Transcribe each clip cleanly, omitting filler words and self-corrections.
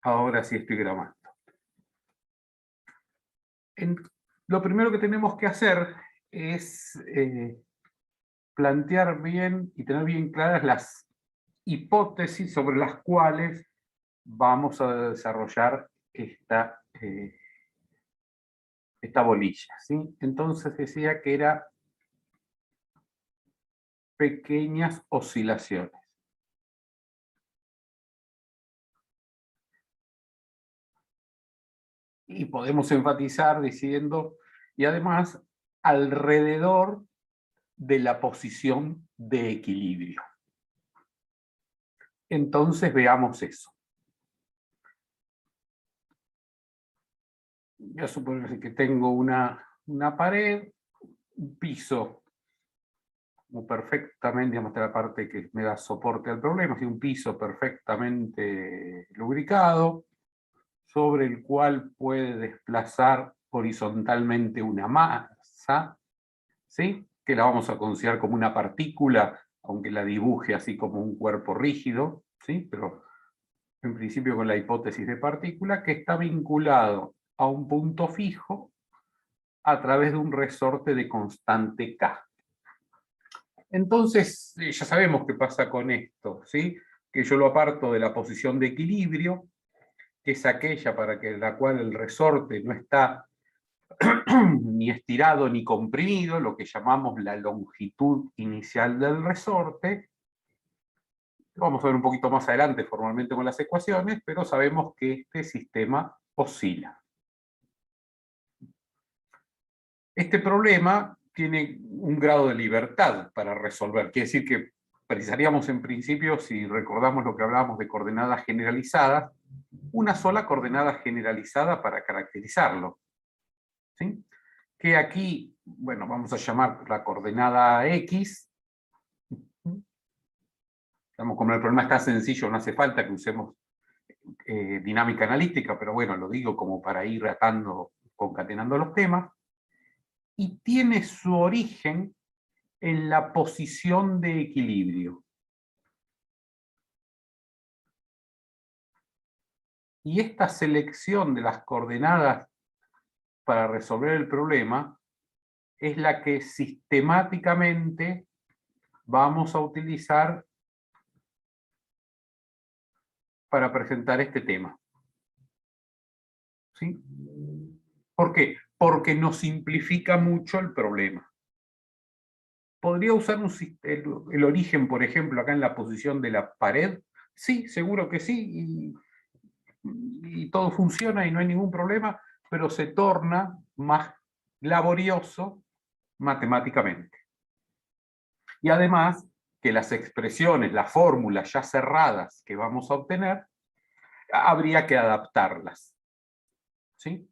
Ahora sí estoy grabando. Lo primero que tenemos que hacer es plantear bien y tener bien claras las hipótesis sobre las cuales vamos a desarrollar esta bolilla, ¿sí? Entonces decía que era pequeñas oscilaciones. Y podemos enfatizar diciendo, y además, alrededor de la posición de equilibrio. Entonces veamos eso. Voy a suponer que tengo una pared, un piso, como perfectamente, digamos, esta es la parte que me da soporte al problema, un piso perfectamente lubricado, sobre el cual puede desplazar horizontalmente una masa, ¿sí? Que la vamos a considerar como una partícula, aunque la dibuje así como un cuerpo rígido, ¿sí? Pero en principio con la hipótesis de partícula, que está vinculado a un punto fijo a través de un resorte de constante K. Entonces, ya sabemos qué pasa con esto, ¿sí? Que yo lo aparto de la posición de equilibrio, que es aquella para la cual el resorte no está ni estirado ni comprimido, lo que llamamos la longitud inicial del resorte. Lo vamos a ver un poquito más adelante formalmente con las ecuaciones, pero sabemos que este sistema oscila. Este problema tiene un grado de libertad para resolver. Quiere decir que precisaríamos en principio, si recordamos lo que hablábamos de coordenadas generalizadas, una sola coordenada generalizada para caracterizarlo. ¿Sí? Que aquí, bueno, vamos a llamar la coordenada X. Como el problema está sencillo, no hace falta que usemos dinámica analítica, pero bueno, lo digo como para ir atando, concatenando los temas. Y tiene su origen en la posición de equilibrio. Y esta selección de las coordenadas para resolver el problema es la que sistemáticamente vamos a utilizar para presentar este tema. ¿Sí? ¿Por qué? Porque nos simplifica mucho el problema. ¿Podría usar el origen, por ejemplo, acá en la posición de la pared? Sí, seguro que sí, y todo funciona y no hay ningún problema, pero se torna más laborioso matemáticamente. Y además que las expresiones, las fórmulas ya cerradas que vamos a obtener, habría que adaptarlas. ¿Sí?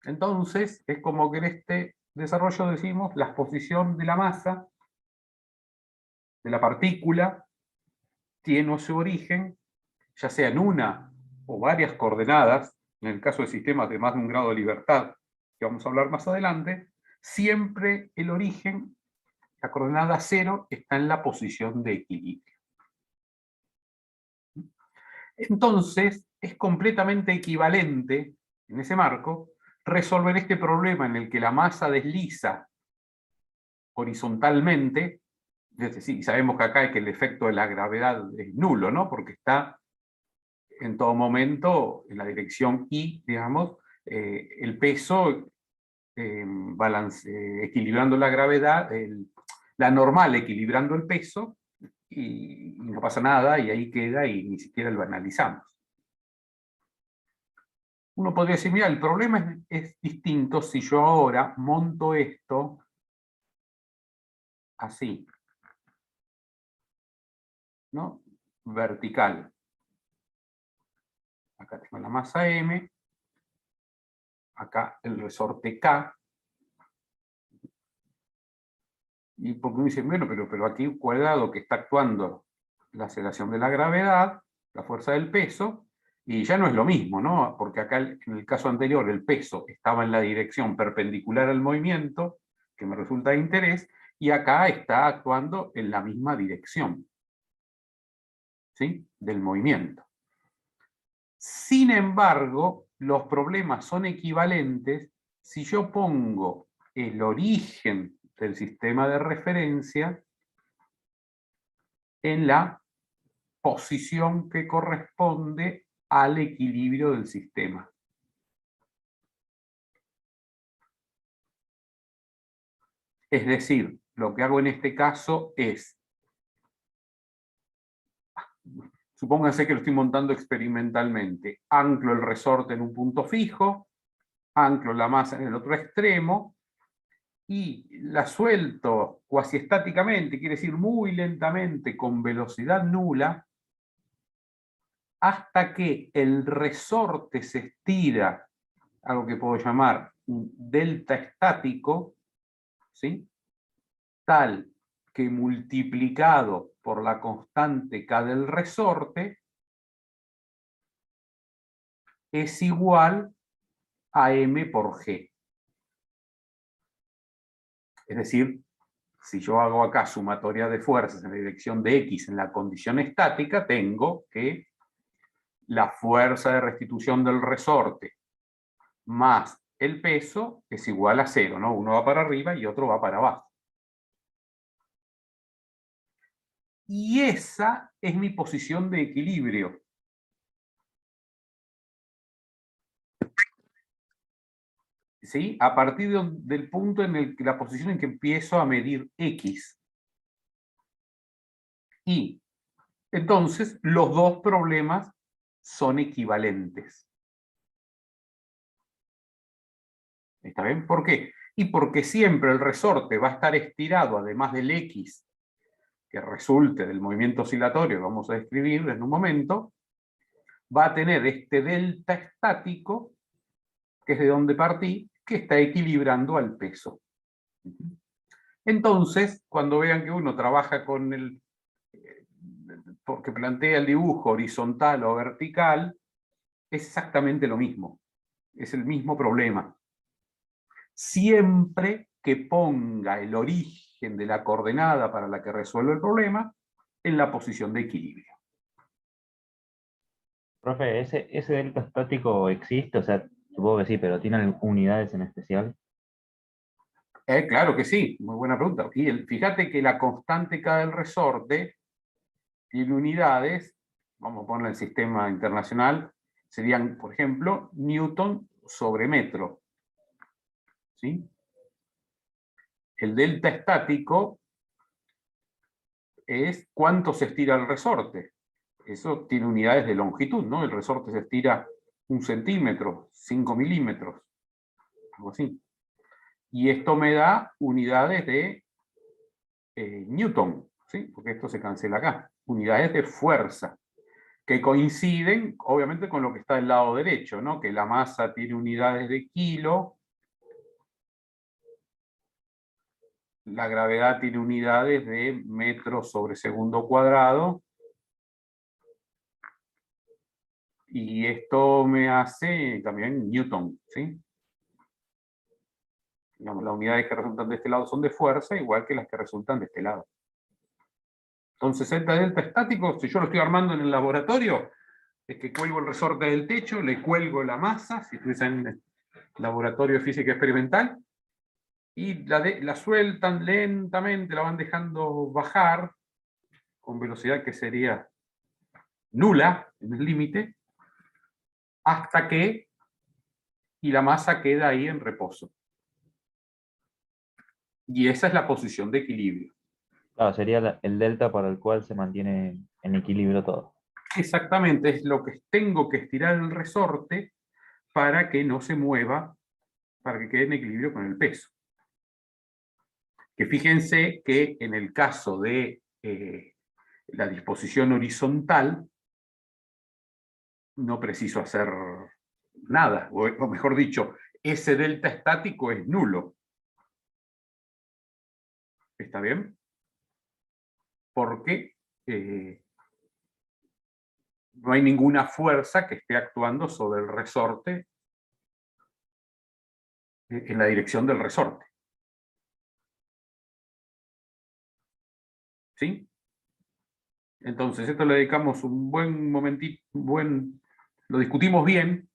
Entonces, es como que en este desarrollo decimos la posición de la masa, de la partícula, tiene su origen, ya sea en una o varias coordenadas, en el caso de sistemas de más de un grado de libertad, que vamos a hablar más adelante, siempre el origen, la coordenada 0, está en la posición de equilibrio. Entonces, es completamente equivalente, en ese marco, resolver este problema en el que la masa desliza horizontalmente, es decir, sabemos que acá hay que el efecto de la gravedad es nulo, ¿no? Porque está en todo momento en la dirección Y, digamos, el peso equilibrando la gravedad, la normal equilibrando el peso, y no pasa nada, y ahí queda, y ni siquiera lo analizamos. Uno podría decir, mira, el problema es distinto si yo ahora monto esto así, ¿no? Vertical. Acá tengo la masa M, acá el resorte K, y porque uno dice, bueno, pero aquí cuadrado que está actuando la aceleración de la gravedad, la fuerza del peso, y ya no es lo mismo, ¿no? Porque acá en el caso anterior el peso estaba en la dirección perpendicular al movimiento, que me resulta de interés, y acá está actuando en la misma dirección, ¿sí? Del movimiento. Sin embargo, los problemas son equivalentes si yo pongo el origen del sistema de referencia en la posición que corresponde al equilibrio del sistema. Es decir, lo que hago en este caso es, supónganse que lo estoy montando experimentalmente, anclo el resorte en un punto fijo, anclo la masa en el otro extremo, y la suelto cuasi estáticamente, quiere decir muy lentamente, con velocidad nula, hasta que el resorte se estira, algo que puedo llamar un delta estático, ¿sí? Tal que multiplicado por la constante K del resorte es igual a M por G. Es decir, si yo hago acá sumatoria de fuerzas en la dirección de X en la condición estática, tengo que la fuerza de restitución del resorte más el peso es igual a 0, ¿no? Uno va para arriba y otro va para abajo. Y esa es mi posición de equilibrio. ¿Sí? A partir del punto en el que la posición en que empiezo a medir X. Y entonces los dos problemas son equivalentes. ¿Está bien? ¿Por qué? Y porque siempre el resorte va a estar estirado, además del X, que resulte del movimiento oscilatorio que vamos a describir en un momento, va a tener este delta estático, que es de donde partí, que está equilibrando al peso. Entonces, cuando vean que uno trabaja con el, porque plantea el dibujo horizontal o vertical, es exactamente lo mismo. Es el mismo problema. Siempre que ponga el origen de la coordenada para la que resuelve el problema en la posición de equilibrio. Profe, ¿ese delta estático existe? O sea, supongo que sí, pero ¿tiene unidades en especial? Claro que sí, muy buena pregunta. Y fíjate que la constante K del resorte tiene unidades, vamos a ponerla en sistema internacional, serían, por ejemplo, Newton sobre metro. ¿Sí? El delta estático es cuánto se estira el resorte. Eso tiene unidades de longitud, ¿no? El resorte se estira 1 centímetro, 5 milímetros, algo así. Y esto me da unidades de Newton, ¿sí? Porque esto se cancela acá. Unidades de fuerza, que coinciden, obviamente, con lo que está del lado derecho, ¿no? Que la masa tiene unidades de kilo, la gravedad tiene unidades de metros sobre segundo cuadrado, y esto me hace también Newton, ¿sí? Digamos, las unidades que resultan de este lado son de fuerza, igual que las que resultan de este lado. Entonces, el delta estático, si yo lo estoy armando en el laboratorio, es que cuelgo el resorte del techo, le cuelgo la masa, si estuviese en el laboratorio de física experimental, y la sueltan lentamente, la van dejando bajar, con velocidad que sería nula, en el límite, hasta que, y la masa queda ahí en reposo. Y esa es la posición de equilibrio. Claro, sería el delta para el cual se mantiene en equilibrio todo. Exactamente, es lo que tengo que estirar el resorte para que no se mueva, para que quede en equilibrio con el peso. Que fíjense que en el caso de la disposición horizontal, no preciso hacer nada, o mejor dicho, ese delta estático es nulo. ¿Está bien? Porque no hay ninguna fuerza que esté actuando sobre el resorte en la dirección del resorte. ¿Sí? Entonces, esto le dedicamos un buen momentito, un buen Lo discutimos bien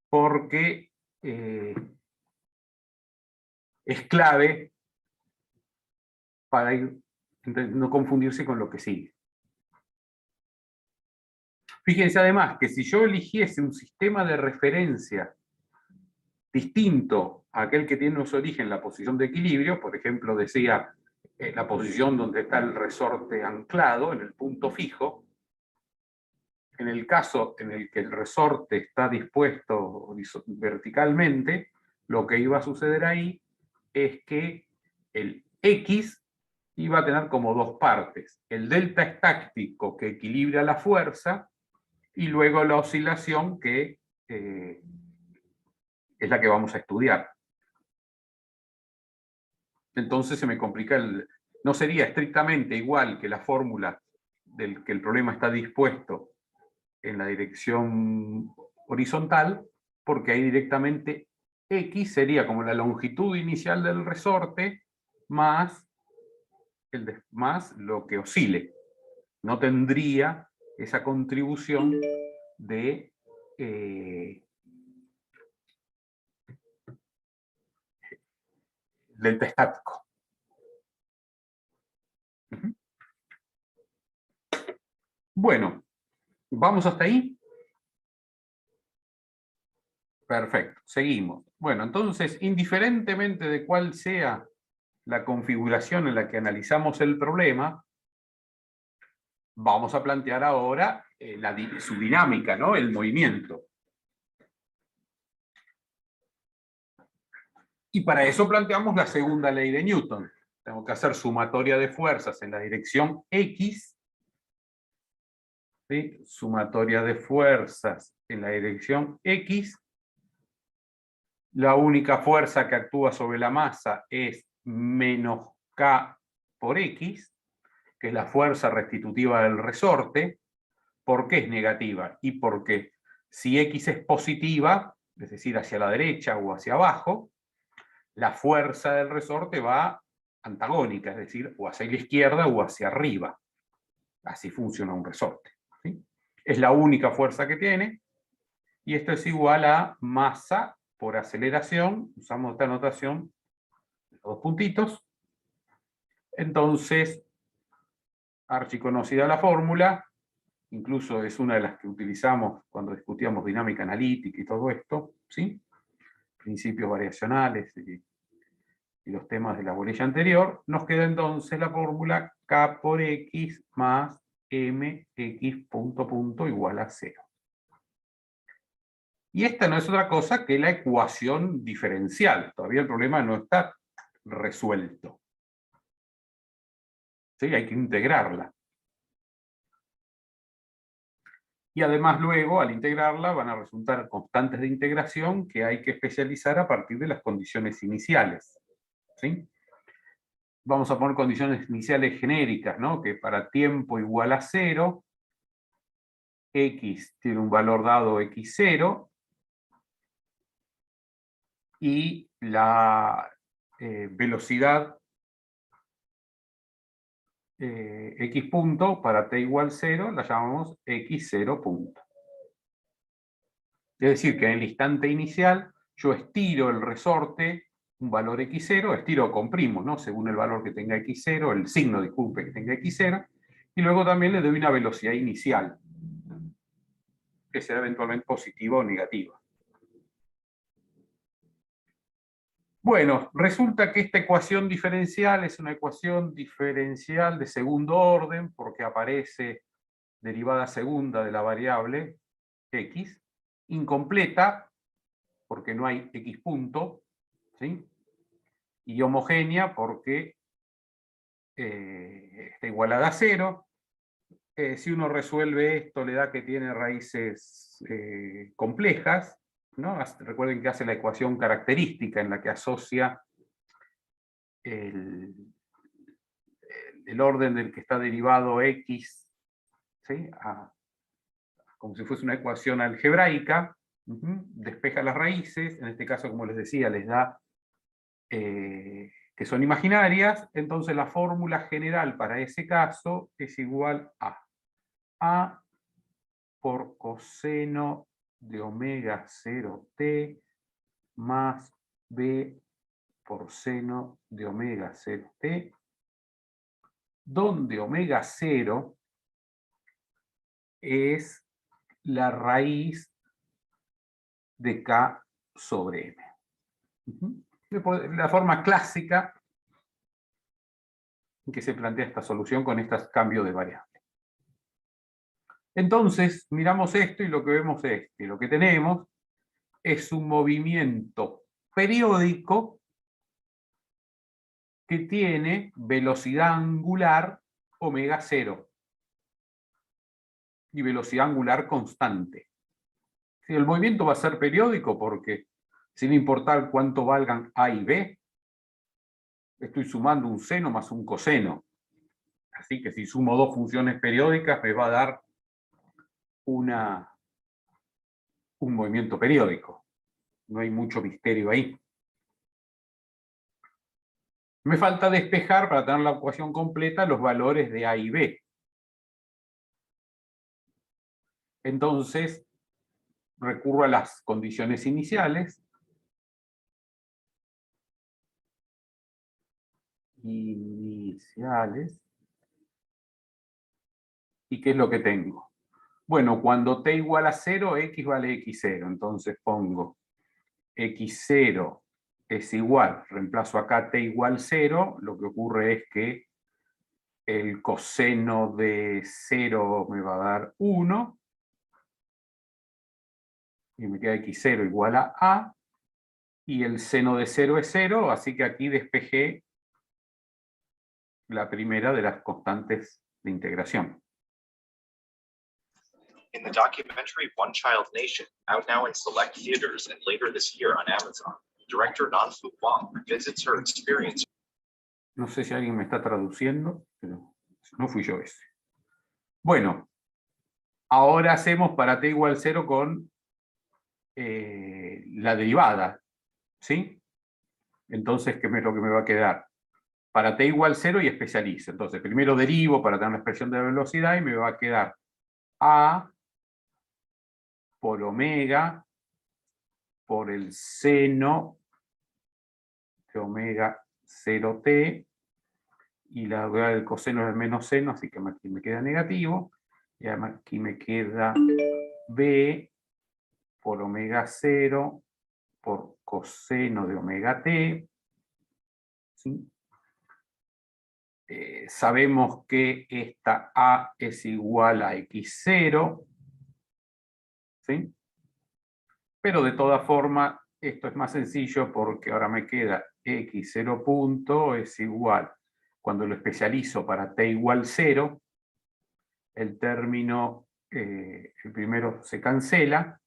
porque es clave para no confundirse con lo que sigue. Fíjense además que si yo eligiese un sistema de referencia distinto a aquel que tiene su origen en la posición de equilibrio, por ejemplo, decía la posición donde está el resorte anclado, en el punto fijo, en el caso en el que el resorte está dispuesto verticalmente, lo que iba a suceder ahí es que el X iba a tener como dos partes, el delta estático que equilibra la fuerza y luego la oscilación que es la que vamos a estudiar. Entonces se me complica no sería estrictamente igual que la fórmula del que el problema está dispuesto en la dirección horizontal, porque ahí directamente X sería como la longitud inicial del resorte más lo que oscile. No tendría esa contribución de delta estático. Bueno, ¿vamos hasta ahí? Perfecto, seguimos. Bueno, entonces, indiferentemente de cuál sea la configuración en la que analizamos el problema, vamos a plantear ahora su dinámica, ¿no? El movimiento. Y para eso planteamos la segunda ley de Newton. Tengo que hacer sumatoria de fuerzas en la dirección X, ¿sí? Sumatoria de fuerzas en la dirección X. La única fuerza que actúa sobre la masa es menos K por X, que es la fuerza restitutiva del resorte. ¿Por qué es negativa? Y porque si X es positiva, es decir, hacia la derecha o hacia abajo, la fuerza del resorte va antagónica, es decir, o hacia la izquierda o hacia arriba. Así funciona un resorte, ¿sí? Es la única fuerza que tiene, y esto es igual a masa por aceleración. Usamos esta notación, dos puntitos. Entonces, archiconocida la fórmula, incluso es una de las que utilizamos cuando discutíamos dinámica analítica y todo esto, ¿sí? Principios variacionales y los temas de la bolilla anterior. Nos queda entonces la fórmula K por X más mx punto igual a 0. Y esta no es otra cosa que la ecuación diferencial. Todavía el problema no está resuelto. ¿Sí? Hay que integrarla. Y además luego, al integrarla, van a resultar constantes de integración que hay que especializar a partir de las condiciones iniciales, ¿sí? Vamos a poner condiciones iniciales genéricas, ¿no? Que para tiempo igual a 0, X tiene un valor dado X0, y la velocidad X punto para t igual 0 la llamamos X0 punto. Es decir, que en el instante inicial yo estiro el resorte un valor X0, estiro o comprimo, ¿no? Según el valor que tenga X0, el signo, disculpe, que tenga X0, y luego también le doy una velocidad inicial, que será eventualmente positiva o negativa. Bueno, resulta que esta ecuación diferencial es una ecuación diferencial de segundo orden, porque aparece derivada segunda de la variable x, incompleta, porque no hay x punto, ¿sí? Y homogénea porque está igualada a 0. Si uno resuelve esto, le da que tiene raíces complejas, ¿no? Recuerden que hace la ecuación característica en la que asocia el orden del que está derivado x, ¿sí? Como si fuese una ecuación algebraica. Despeja las raíces, en este caso, como les decía, les da que son imaginarias. Entonces la fórmula general para ese caso es igual a por coseno de omega 0t más b por seno de omega 0t, donde omega 0 es la raíz de k sobre m. La forma clásica en que se plantea esta solución con estos cambios de variable. Entonces, miramos esto y lo que vemos es que lo que tenemos es un movimiento periódico que tiene velocidad angular omega 0 y velocidad angular constante. El movimiento va a ser periódico porque, sin importar cuánto valgan A y B, estoy sumando un seno más un coseno. Así que si sumo dos funciones periódicas me va a dar un movimiento periódico. No hay mucho misterio ahí. Me falta despejar, para tener la ecuación completa, los valores de A y B. Entonces, recurro a las condiciones iniciales. ¿Y qué es lo que tengo? Bueno, cuando t igual a 0, x vale x0. Entonces pongo x0 es igual, reemplazo acá t igual 0, lo que ocurre es que el coseno de 0 me va a dar 1, y me queda x0 igual a, y el seno de 0 es 0, así que aquí despejé la primera de las constantes de integración. In the documentary One Child Nation, out now in select theaters and later this year on Amazon, director Nanfu Wang revisits her experience. No sé si alguien me está traduciendo, pero no fui yo ese. Bueno, ahora hacemos para t igual 0 con la derivada, ¿sí? Entonces, ¿qué es lo que me va a quedar? Para t igual 0 y especializo. Entonces, primero derivo para tener la expresión de la velocidad y me va a quedar a por omega por el seno de omega 0t, y la derivada del coseno es el menos seno, así que aquí me queda negativo, y además aquí me queda b por omega 0 por coseno de omega t, ¿sí? Sabemos que esta a es igual a x0, ¿sí? Pero de todas formas, esto es más sencillo porque ahora me queda x0 punto es igual, cuando lo especializo para t igual 0, el término, el primero se cancela,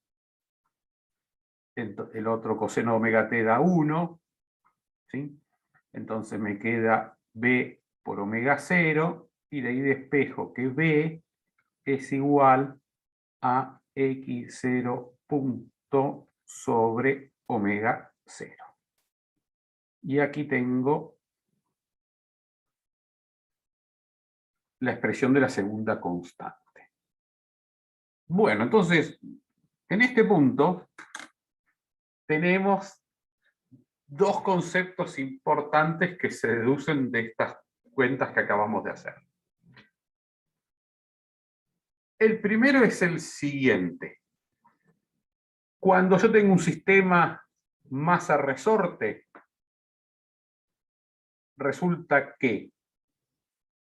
el otro coseno de omega t da 1, ¿sí? Entonces me queda b por omega 0, y de ahí despejo que b es igual a x0 punto sobre omega 0. Y aquí tengo la expresión de la segunda constante. Bueno, entonces, en este punto tenemos dos conceptos importantes que se deducen de estas cuentas que acabamos de hacer. El primero es el siguiente. Cuando yo tengo un sistema masa-resorte, resulta que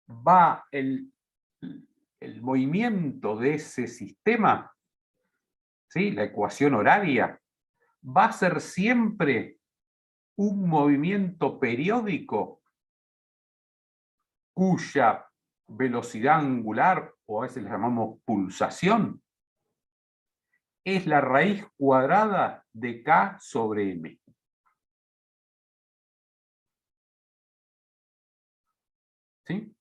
va el movimiento de ese sistema, ¿sí? La ecuación horaria, va a ser siempre un movimiento periódico cuya velocidad angular, o a veces le llamamos pulsación, es la raíz cuadrada de k sobre m. ¿Sí?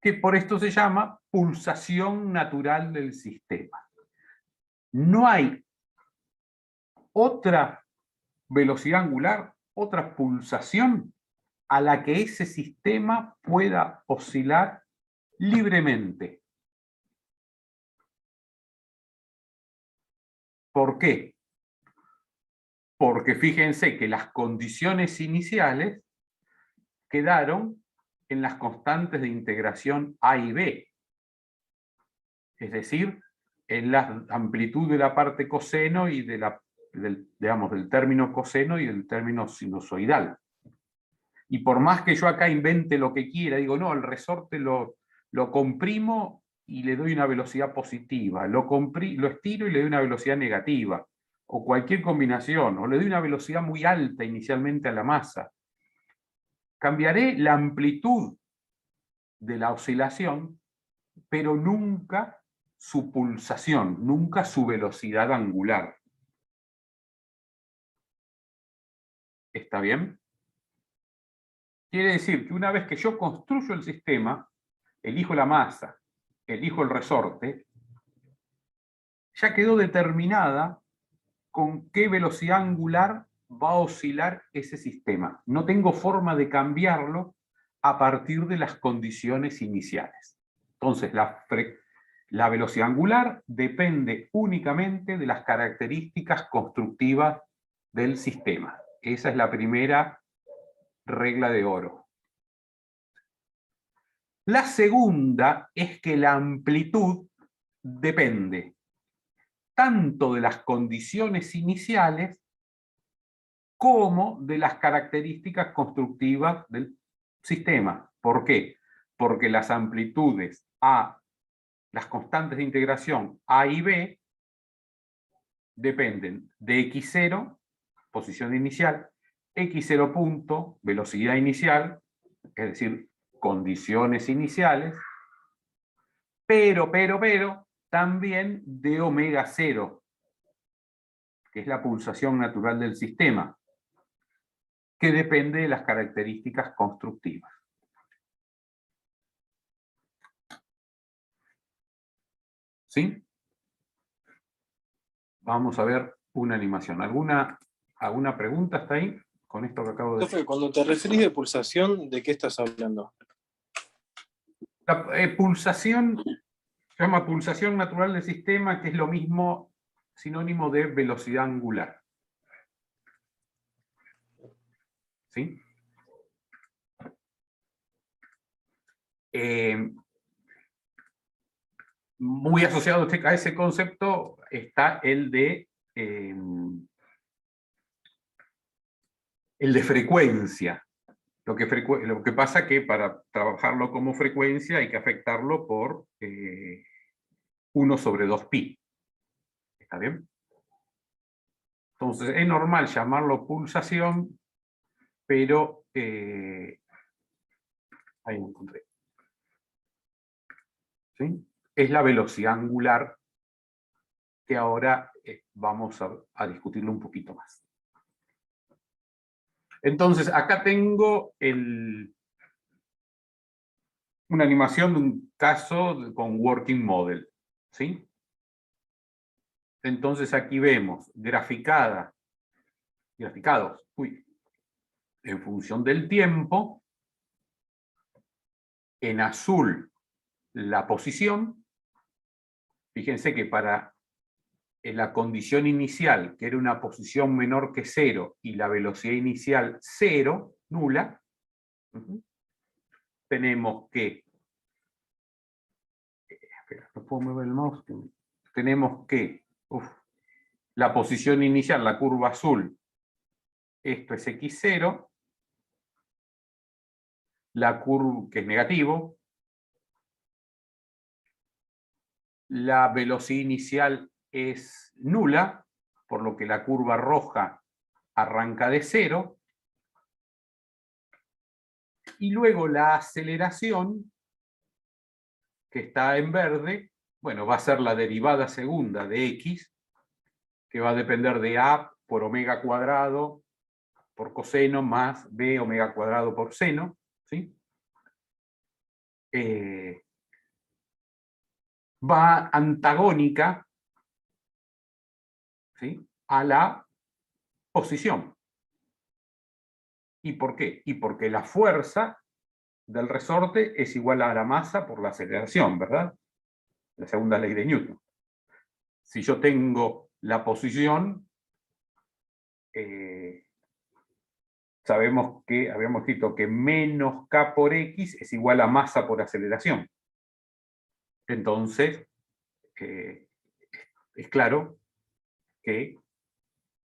Que por esto se llama pulsación natural del sistema. No hay otra velocidad angular, otra pulsación a la que ese sistema pueda oscilar libremente. ¿Por qué? Porque fíjense que las condiciones iniciales quedaron en las constantes de integración A y B. Es decir, en la amplitud de la parte coseno y del término coseno y del término sinusoidal. Y por más que yo acá invente lo que quiera, digo, no, el resorte lo comprimo y le doy una velocidad positiva, lo estiro y le doy una velocidad negativa, o cualquier combinación, o le doy una velocidad muy alta inicialmente a la masa. Cambiaré la amplitud de la oscilación, pero nunca su pulsación, nunca su velocidad angular. ¿Está bien? Quiere decir que una vez que yo construyo el sistema, elijo la masa, elijo el resorte, ya quedó determinada con qué velocidad angular va a oscilar ese sistema. No tengo forma de cambiarlo a partir de las condiciones iniciales. Entonces, la velocidad angular depende únicamente de las características constructivas del sistema. Esa es la primera regla de oro. La segunda es que la amplitud depende tanto de las condiciones iniciales como de las características constructivas del sistema. ¿Por qué? Porque las amplitudes A, las constantes de integración A y B, dependen de x0, posición inicial, x0 punto, velocidad inicial, es decir, condiciones iniciales, pero, también de omega 0, que es la pulsación natural del sistema, que depende de las características constructivas. ¿Sí? Vamos a ver una animación. ¿Alguna pregunta hasta ahí con esto que acabo de decir? Profe, cuando te referís de pulsación, ¿de qué estás hablando? La pulsación se llama pulsación natural del sistema, que es lo mismo, sinónimo de velocidad angular. ¿Sí? Muy asociado a ese concepto está el de frecuencia. Lo que pasa que para trabajarlo como frecuencia hay que afectarlo por 1/2π. ¿Está bien? Entonces es normal llamarlo pulsación, pero ahí lo encontré. ¿Sí? Es la velocidad angular que ahora vamos a discutirlo un poquito más. Entonces, acá tengo una animación de un caso con working model. ¿Sí? Entonces aquí vemos graficados, en función del tiempo, en azul la posición. Fíjense que para la condición inicial, que era una posición menor que 0 y la velocidad inicial 0, nula, tenemos que, espera, no puedo mover el mouse, tenemos que, la posición inicial, la curva azul, esto es x0, la curva que es negativo, la velocidad inicial es nula, por lo que la curva roja arranca de 0, y luego la aceleración, que está en verde, bueno, va a ser la derivada segunda de x, que va a depender de a por omega cuadrado por coseno más b omega cuadrado por seno, ¿sí? Va antagónica, ¿sí?, a la posición. ¿Y por qué? Y porque la fuerza del resorte es igual a la masa por la aceleración, ¿verdad? La segunda ley de Newton. Si yo tengo la posición, sabemos que habíamos escrito que menos k por x es igual a masa por aceleración. Entonces, es claro que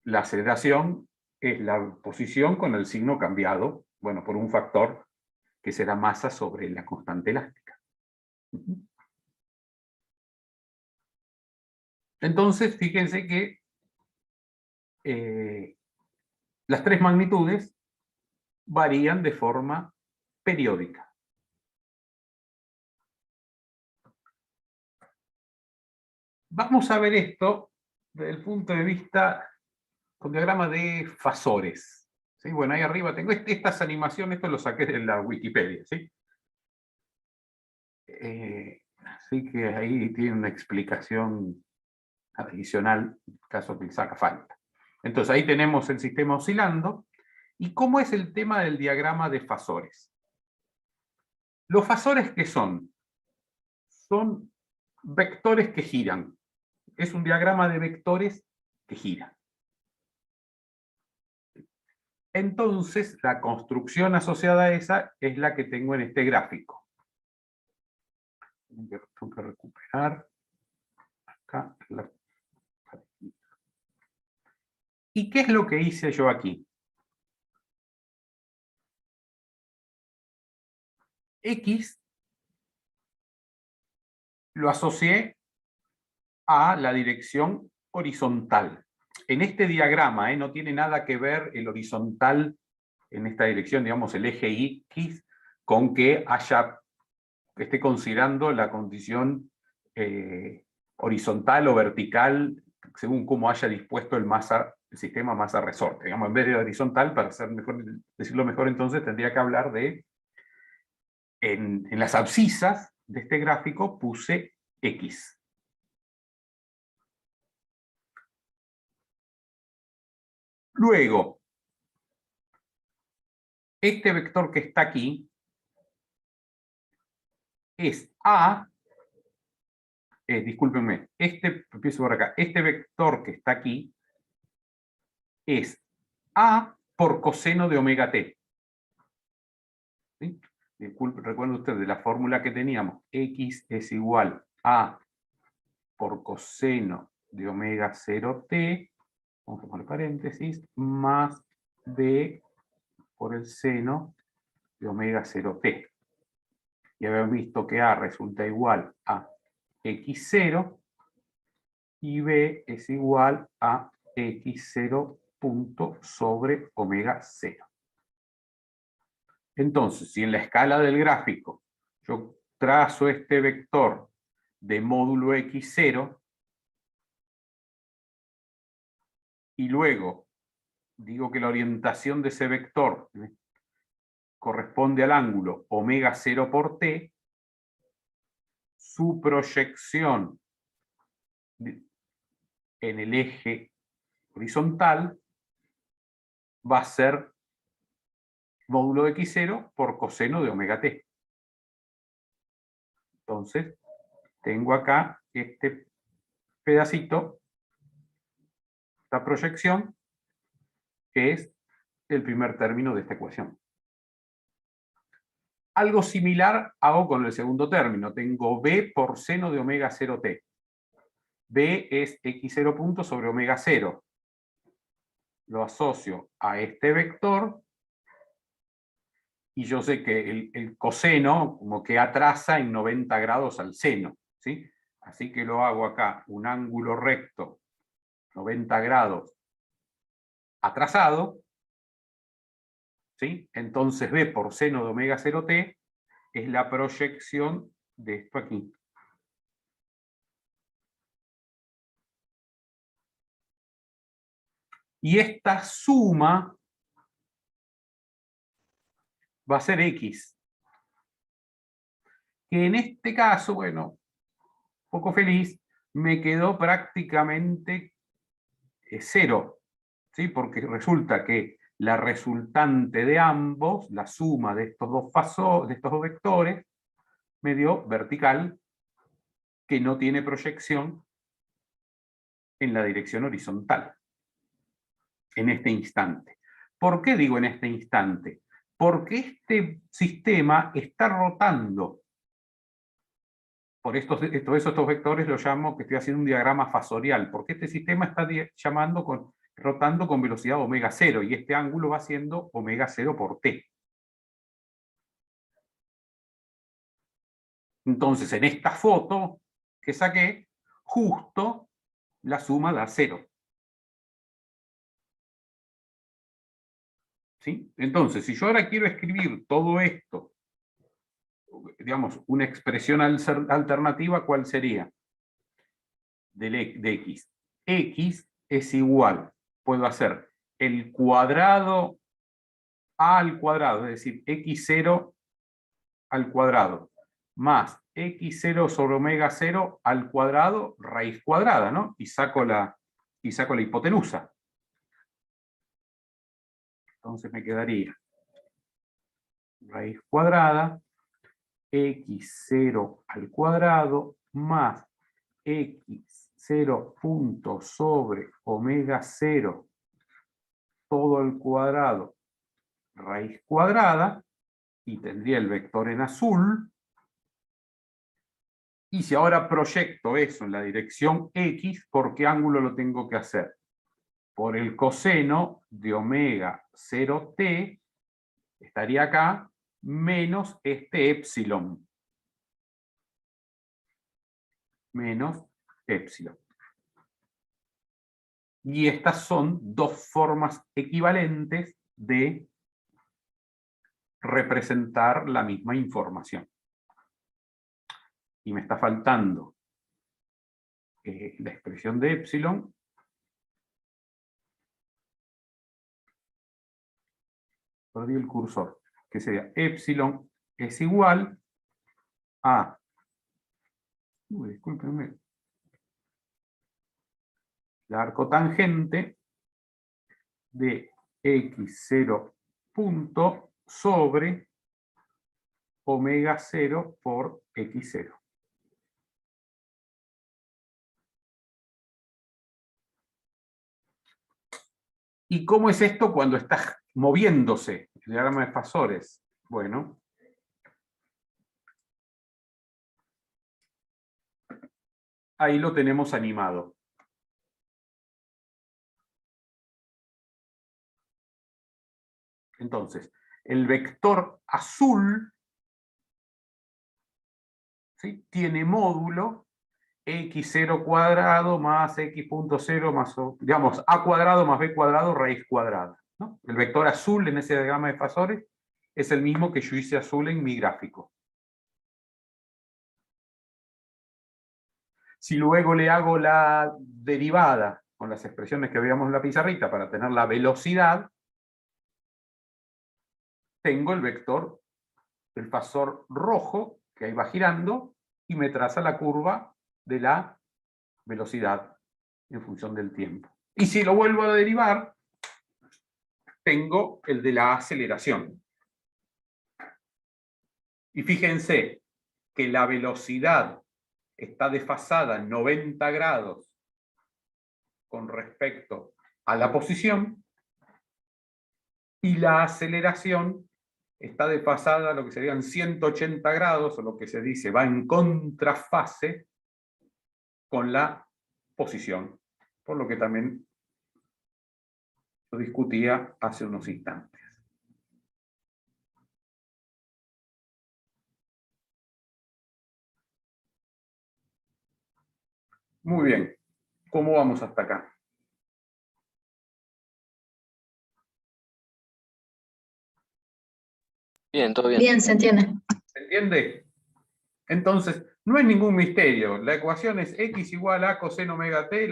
la aceleración es la posición con el signo cambiado, bueno, por un factor que será masa sobre la constante elástica. Entonces, fíjense que las tres magnitudes varían de forma periódica. Vamos a ver esto desde el punto de vista con diagrama de fasores. ¿Sí? Bueno, ahí arriba tengo estas animaciones, esto lo saqué de la Wikipedia. ¿Sí? Así que ahí tiene una explicación adicional, en caso que les haga falta. Entonces ahí tenemos el sistema oscilando. ¿Y cómo es el tema del diagrama de fasores? ¿Los fasores qué son? Son vectores que giran. Es un diagrama de vectores que giran. Entonces, la construcción asociada a esa es la que tengo en este gráfico. Tengo que recuperar acá la... ¿Y qué es lo que hice yo aquí? X lo asocié a la dirección horizontal. En este diagrama no tiene nada que ver el horizontal en esta dirección, digamos el eje X, con que esté considerando la condición horizontal o vertical según cómo haya dispuesto el sistema masa-resorte. Digamos, en vez de horizontal, para decirlo mejor, entonces tendría que hablar de, en las abscisas de este gráfico puse X. Luego, este vector que está aquí es A, discúlpenme, empiezo por acá, este vector que está aquí es A por coseno de omega t. ¿Sí? Recuerden ustedes de la fórmula que teníamos, X es igual a por coseno de omega 0t, vamos a poner paréntesis, más B por el seno de omega 0t. Y habíamos visto que A resulta igual a x0 y B es igual a x0 punto sobre omega 0. Entonces, si en la escala del gráfico yo trazo este vector de módulo x0 y luego digo que la orientación de ese vector corresponde al ángulo omega 0 por t, su proyección en el eje horizontal va a ser módulo de x0 por coseno de omega t. Entonces, tengo acá este pedacito, esta proyección, que es el primer término de esta ecuación. Algo similar hago con el segundo término. Tengo b por seno de omega 0t. b es x0 punto sobre omega 0. Lo asocio a este vector y yo sé que el coseno como que atrasa en 90 grados al seno, ¿sí? Así que lo hago acá, un ángulo recto 90 grados atrasado, ¿sí? Entonces B por seno de omega 0t es la proyección de esto aquí. Y esta suma va a ser X. Que en este caso, bueno, poco feliz, me quedó prácticamente 0. ¿Sí? Porque resulta que la resultante de ambos, la suma de estos dos vectores, me dio vertical, que no tiene proyección en la dirección horizontal, en este instante. ¿Por qué digo en este instante? Porque este sistema está rotando. Por estos vectores los llamo, que estoy haciendo un diagrama fasorial, porque este sistema está rotando con velocidad omega 0, y este ángulo va siendo omega 0 por t. Entonces, en esta foto que saqué, justo la suma da 0. ¿Sí? Entonces, si yo ahora quiero escribir todo esto, digamos, una expresión alternativa, ¿cuál sería? De x. X es igual, puedo hacer el cuadrado a al cuadrado, es decir, x0 al cuadrado, más x0 sobre omega 0 al cuadrado, raíz cuadrada, ¿no? Y saco la hipotenusa. Entonces me quedaría raíz cuadrada, x0 al cuadrado, más x0 punto sobre omega 0 todo al cuadrado, raíz cuadrada, y tendría el vector en azul. Y si ahora proyecto eso en la dirección x, ¿por qué ángulo lo tengo que hacer? Por el coseno de omega 0t, estaría acá, menos este epsilon. Menos epsilon. Y estas son dos formas equivalentes de representar la misma información. Y me está faltando la expresión de epsilon. Perdí el cursor. Que sería epsilon es igual a... discúlpenme. La arcotangente de x0 punto sobre omega 0 por x0. ¿Y cómo es esto cuando está moviéndose el diagrama de fasores? Bueno, ahí lo tenemos animado. Entonces, el vector azul, ¿sí?, tiene módulo x0 cuadrado más x.0 más, digamos, a cuadrado más b cuadrado raíz cuadrada, ¿no? El vector azul en ese diagrama de fasores es el mismo que yo hice azul en mi gráfico. Si luego le hago la derivada con las expresiones que veíamos en la pizarrita para tener la velocidad, tengo el vector, el fasor rojo, que ahí va girando, y me traza la curva de la velocidad en función del tiempo. Y si lo vuelvo a derivar, tengo el de la aceleración. Y fíjense que la velocidad está desfasada 90 grados con respecto a la posición, y la aceleración está desfasada a lo que serían 180 grados, o lo que se dice, va en contrafase con la posición, por lo que también lo discutía hace unos instantes. Muy bien, ¿cómo vamos hasta acá? Bien, todo bien. Bien, se entiende. ¿Se entiende? Entonces, no es ningún misterio. La ecuación es x igual a coseno omega t,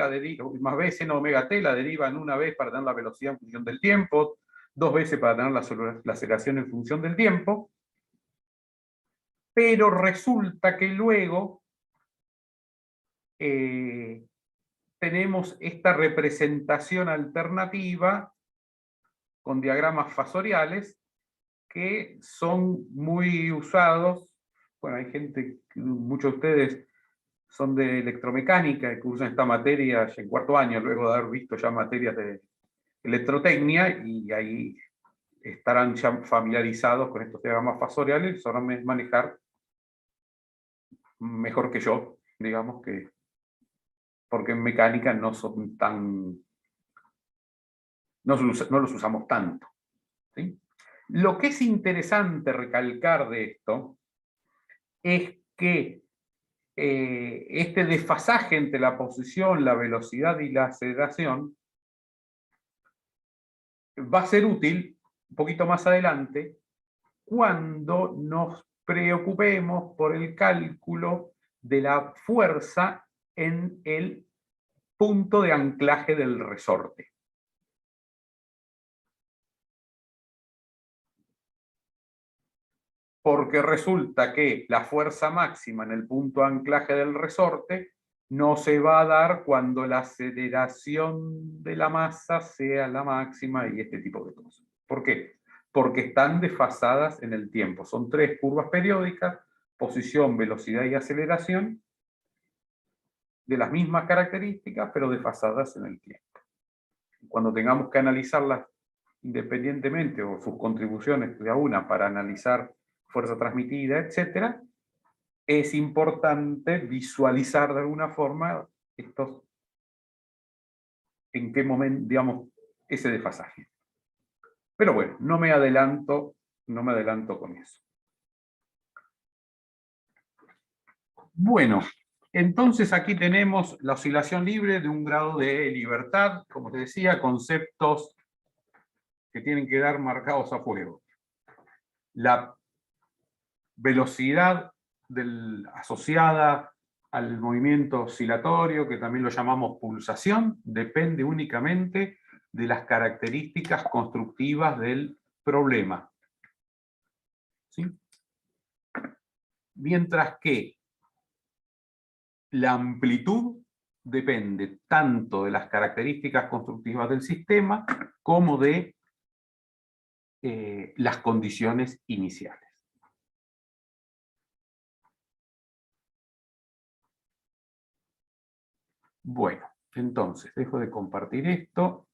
más b seno omega t, la derivan una vez para tener la velocidad en función del tiempo, dos veces para tener la aceleración en función del tiempo, pero resulta que luego tenemos esta representación alternativa con diagramas fasoriales que son muy usados. Bueno, hay gente, muchos de ustedes son de electromecánica y que usan esta materia en cuarto año, luego de haber visto ya materias de electrotecnia, y ahí estarán ya familiarizados con estos diagramas fasoriales, sabrán manejar mejor que yo, digamos, que porque en mecánica no son tan, no los usamos tanto, ¿sí? Lo que es interesante recalcar de esto es que este desfasaje entre la posición, la velocidad y la aceleración va a ser útil un poquito más adelante cuando nos preocupemos por el cálculo de la fuerza en el punto de anclaje del resorte. Porque resulta que la fuerza máxima en el punto de anclaje del resorte no se va a dar cuando la aceleración de la masa sea la máxima y este tipo de cosas. ¿Por qué? Porque están desfasadas en el tiempo. Son tres curvas periódicas, posición, velocidad y aceleración, de las mismas características, pero desfasadas en el tiempo. Cuando tengamos que analizarlas independientemente o sus contribuciones de a una para analizar fuerza transmitida, etcétera, es importante visualizar de alguna forma estos, en qué momento, digamos, ese desfasaje. Pero bueno, no me adelanto con eso. Bueno, entonces aquí tenemos la oscilación libre de un grado de libertad, como te decía, conceptos que tienen que quedar marcados a fuego. La velocidad asociada al movimiento oscilatorio, que también lo llamamos pulsación, depende únicamente de las características constructivas del problema. ¿Sí? Mientras que la amplitud depende tanto de las características constructivas del sistema como de las condiciones iniciales. Bueno, entonces dejo de compartir esto.